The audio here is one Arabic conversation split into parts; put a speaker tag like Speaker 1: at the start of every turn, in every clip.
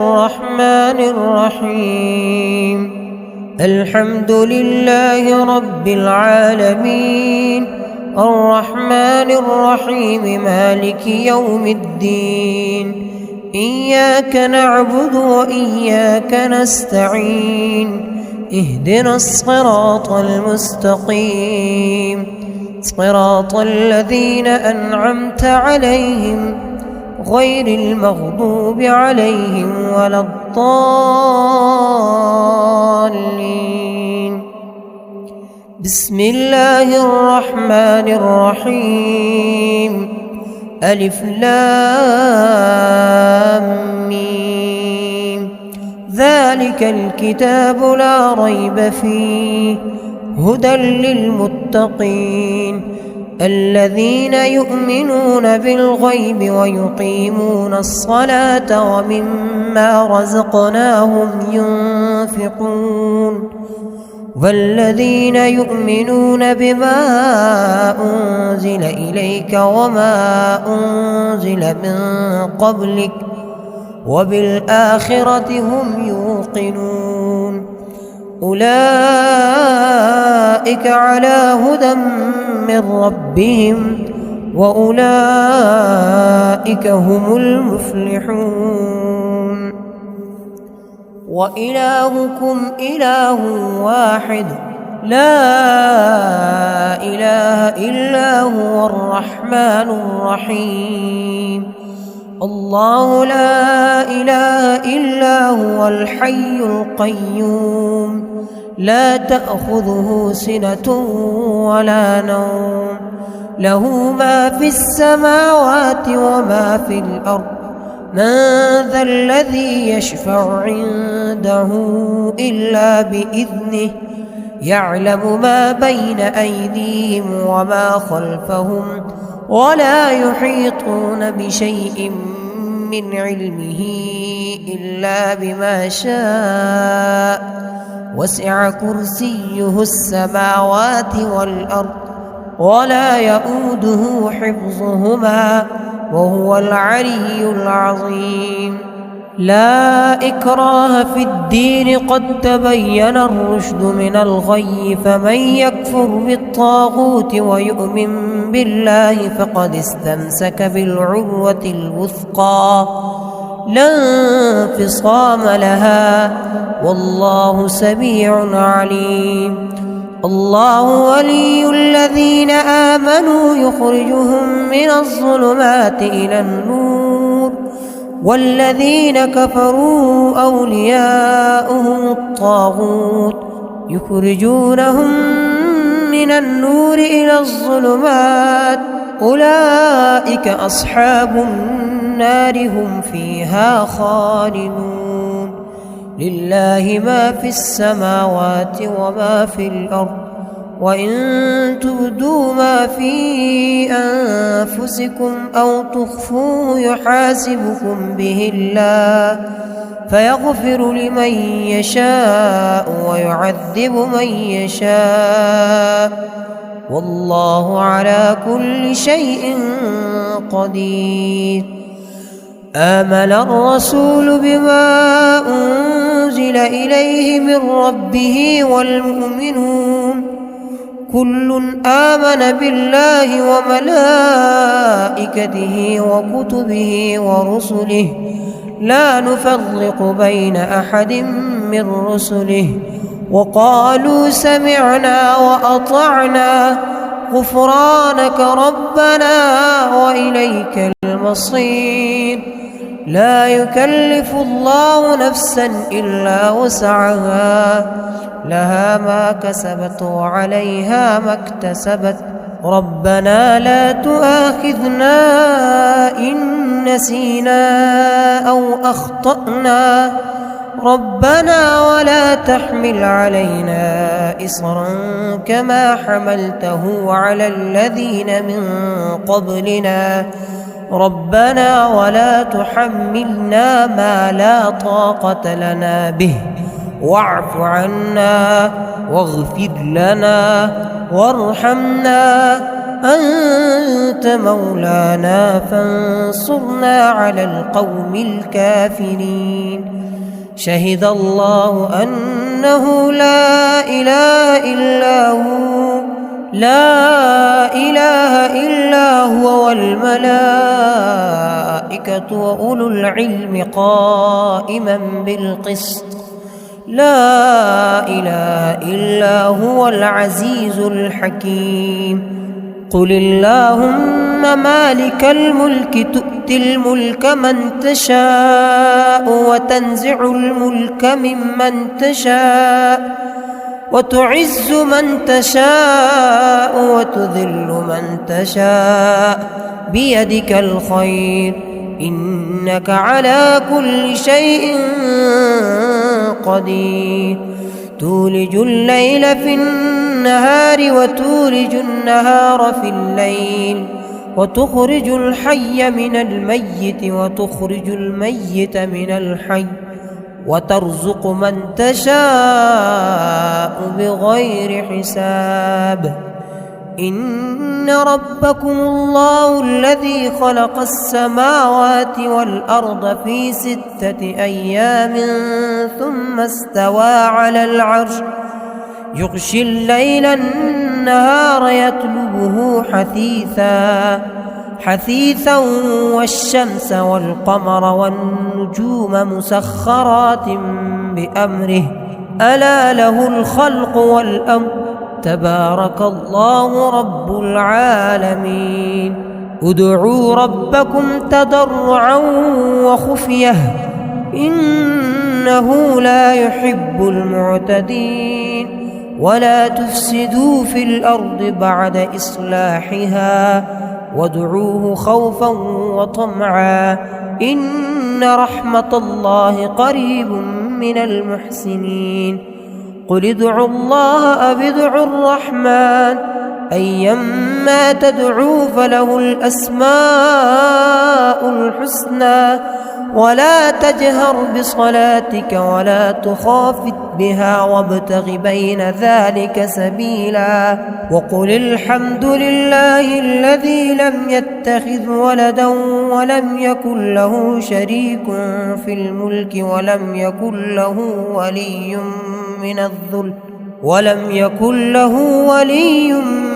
Speaker 1: الرحمن الرحيم. الحمد لله رب العالمين الرحمن الرحيم مالك يوم الدين. إياك نعبد وإياك نستعين. اهدنا الصراط المستقيم صراط الذين أنعمت عليهم غير المغضوب عليهم ولا الضالين. بسم الله الرحمن الرحيم. ألف لام ميم. ذلك الكتاب لا ريب فيه هدى للمتقين الذين يؤمنون بالغيب ويقيمون الصلاة ومما رزقناهم ينفقون والذين يؤمنون بما أنزل إليك وما أنزل من قبلك وبالآخرة هم يوقنون. أولئك على هدى من ربهم وأولئك هم المفلحون. وإلهكم إله واحد لا إله إلا هو الرحمن الرحيم. الله لا إله إلا هو الحي القيوم لا تأخذه سنة ولا نوم له ما في السماوات وما في الأرض. من ذا الذي يشفع عنده إلا بإذنه يعلم ما بين أيديهم وما خلفهم ولا يحيطون بشيء من علمه إلا بما شاء. وسع كرسيه السماوات والأرض ولا يؤوده حفظهما وهو العلي العظيم. لا إكراه في الدين قد تبين الرشد من الغي فمن يكفر بالطاغوت ويؤمن بالله فقد استمسك بالعروة الوثقى لا انفصام لها والله سميع عليم. الله ولي الذين آمنوا يخرجهم من الظلمات إلى النور والذين كفروا أولياؤهم الطاغوت يخرجونهم من النور إلى الظلمات أولئك أصحاب النار هم فيها خالدون. لله ما في السماوات وما في الأرض وإن تبدوا ما في أنفسكم أو تخفوه يحاسبكم به الله فيغفر لمن يشاء ويعذب من يشاء والله على كل شيء قدير. آمن الرسول بما أنزل إليه من ربه والمؤمنون كل آمن بالله وملائكته وكتبه ورسله لا نفرق بين أحد من رسله وقالوا سمعنا وأطعنا غفرانك ربنا وإليك المصير. لا يكلف الله نفسا إلا وسعها لها ما كسبت وعليها ما اكتسبت ربنا لا تؤاخذنا إن نسينا أو أخطأنا ربنا ولا تحمل علينا إصرا كما حملته على الذين من قبلنا ربنا ولا تحملنا ما لا طاقة لنا به واعف عنا واغفر لنا وارحمنا أنت مولانا فانصرنا على القوم الكافرين. شهد الله أنه لا إله إلا هو والملائكة وأولو العلم قائما بالقسط. لا إله إلا هو العزيز الحكيم. قل اللهم مالك الملك تؤتي الملك من تشاء وتنزع الملك ممن تشاء وتعز من تشاء وتذل من تشاء بيدك الخير إنك على كل شيء قدير. تولج الليل في النهار وتولج النهار في الليل وتخرج الحي من الميت وتخرج الميت من الحي وترزق من تشاء بغير حساب. إن ربكم الله الذي خلق السماوات والأرض في 6 أيام ثم استوى على العرش يغشي الليل النهار يطلبه حثيثا والشمس والقمر والنجوم مسخرات بأمره ألا له الخلق والأمر تبارك الله رب العالمين. ادعوا ربكم تضرعا وخفية إنه لا يحب المعتدين. ولا تفسدوا في الأرض بعد إصلاحها وادعوه خوفا وطمعا إن رحمة الله قريب من المحسنين. قل ادعوا الله أو ادعوا الرحمن أيما تدعوا فله الأسماء الحسنى ولا تجهر بصلاتك ولا تخافت بها وابتغ بين ذلك سبيلا. وقل الحمد لله الذي لم يتخذ ولدا ولم يكن له شريك في الملك ولم يكن له ولي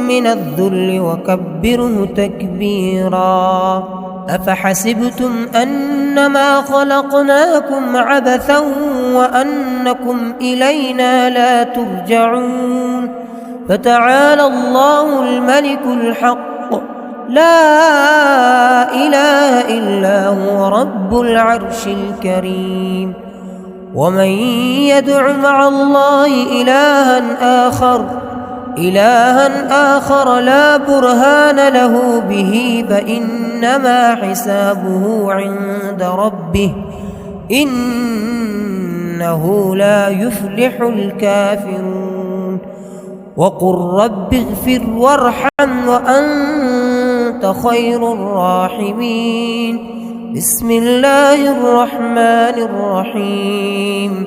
Speaker 1: من الذل وكبره تكبيرا. أفحسبتم أنما خلقناكم عبثا وأنكم إلينا لا ترجعون. فتعالى الله الملك الحق لا إله إلا هو رب العرش الكريم. ومن يدع مع الله إلها آخر لا برهان له به فإنما حسابه عند ربه إنه لا يفلح الكافرون. وقل رب اغفر وارحم وأنت خير الراحمين. بسم الله الرحمن الرحيم.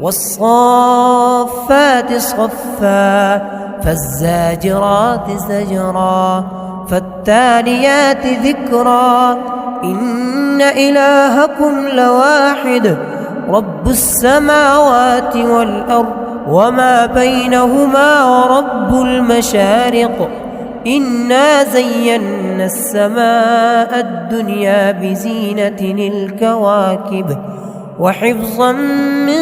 Speaker 1: والصافات صفا فالزاجرات زجرا فالتاليات ذكرا إن إلهكم لواحد رب السماوات والأرض وما بينهما ورب المشارق. إنا زينا السماء الدنيا بزينة الكواكب وحفظا من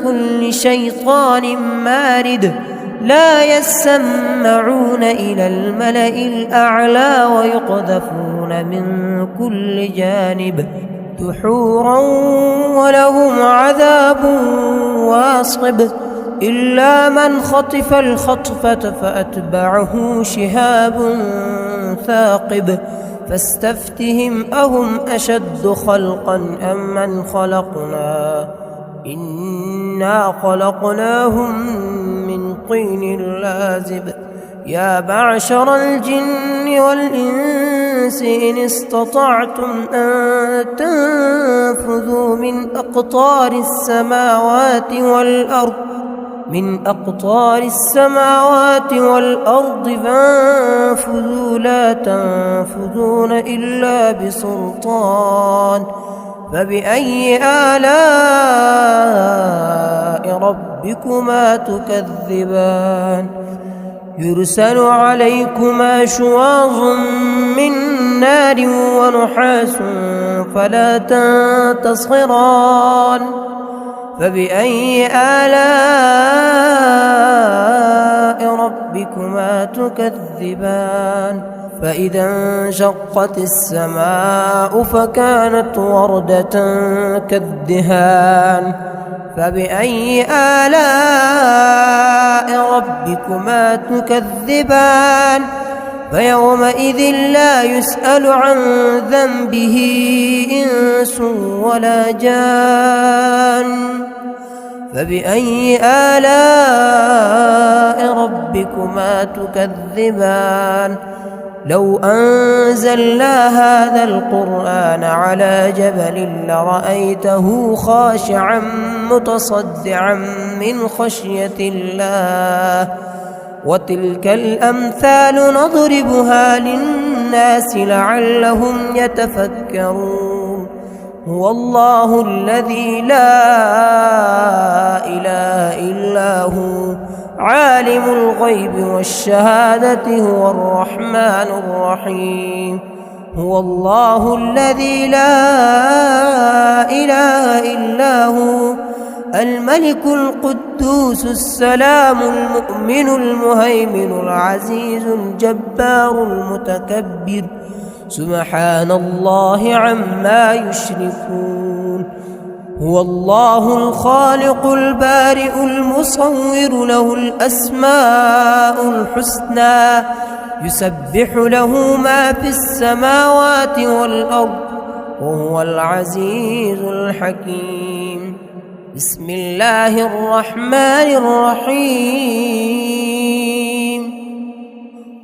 Speaker 1: كل شيطان مارد. لا يسمعون إلى الملأ الأعلى ويقذفون من كل جانب دحورا ولهم عذاب واصب. إلا من خطف الخطفة فأتبعه شهاب ثاقب. فاستفتهم أهم أشد خلقا أم من خلقنا إنا خلقناهم من طين لازب. يا معشر الجن والإنس إن استطعتم أن تنفذوا من أقطار السماوات والأرض من أقطار السماوات والأرض فانفذوا لا تنفذون إلا بسلطان فبأي آلاء ربكما تكذبان يرسل عليكما شواظ من نار ونحاس فلا تنتصران فبأي آلاء ربكما تكذبان فإذا انشقت السماء فكانت وردة كالدهان فبأي آلاء ربكما تكذبان فيومئذ لا يسأل عن ذنبه إنس ولا جان فبأي آلاء ربكما تكذبان لو أنزلنا هذا القرآن على جبل لرأيته خاشعا متصدعا من خشية الله وتلك الأمثال نضربها للناس لعلهم يتفكرون هو الله الذي لا إله إلا هو عالم الغيب والشهادة هو الرحمن الرحيم هو الله الذي لا إله إلا هو الملك القدوس السلام المؤمن المهيمن العزيز الجبار المتكبر سبحان الله عما يشركون هو الله الخالق البارئ المصور له الأسماء الحسنى يسبح له ما في السماوات والأرض وهو العزيز الحكيم بسم الله الرحمن الرحيم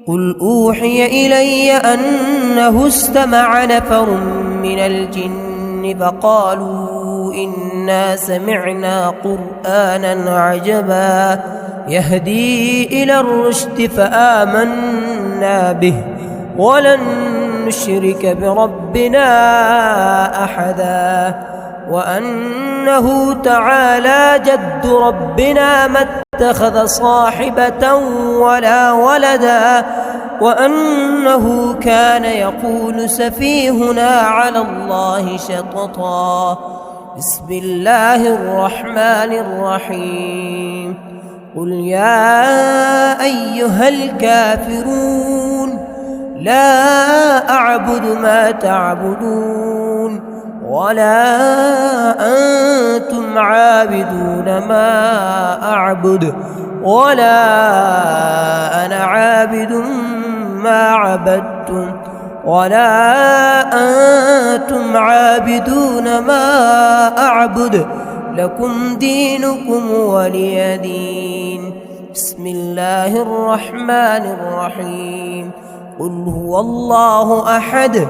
Speaker 1: قل أوحي إلي أنه استمع نفر من الجن فقالوا إنا سمعنا قرآنا عجبا يهدي إلى الرشد فآمنا به ولن نشرك بربنا أحدا وأنه تعالى جد ربنا ما اتخذ صاحبة ولا ولدا وأنه كان يقول سفيهنا على الله شططا بسم الله الرحمن الرحيم قل يا أيها الكافرون لا أعبد ما تعبدون ولا أنتم عابدون ما أعبد ولا أنا عابد ما عبدتم ولا أنتم عابدون ما أعبد لكم دينكم ولي دين بسم الله الرحمن الرحيم قل هو الله أحد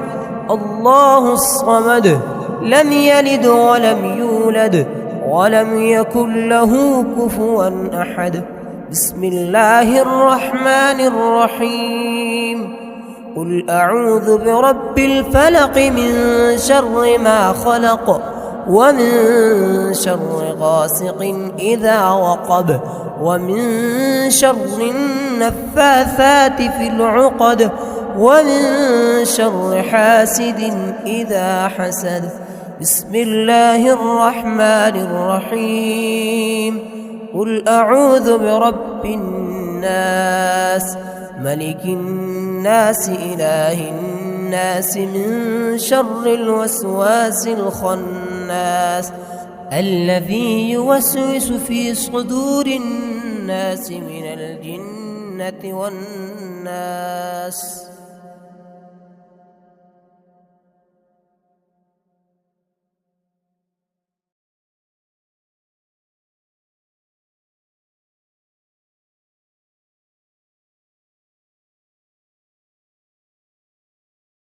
Speaker 1: الله الصمد لم يلد ولم يولد ولم يكن له كفوا أحد بسم الله الرحمن الرحيم قل أعوذ برب الفلق من شر ما خلق ومن شر غاسق إذا وقب ومن شر النفاثات في العقد ومن شر حاسد إذا حسد بسم الله الرحمن الرحيم قل أعوذ برب الناس ملك الناس إله الناس من شر الوسواس الخناس الذي يوسوس في صدور الناس من الجنة والناس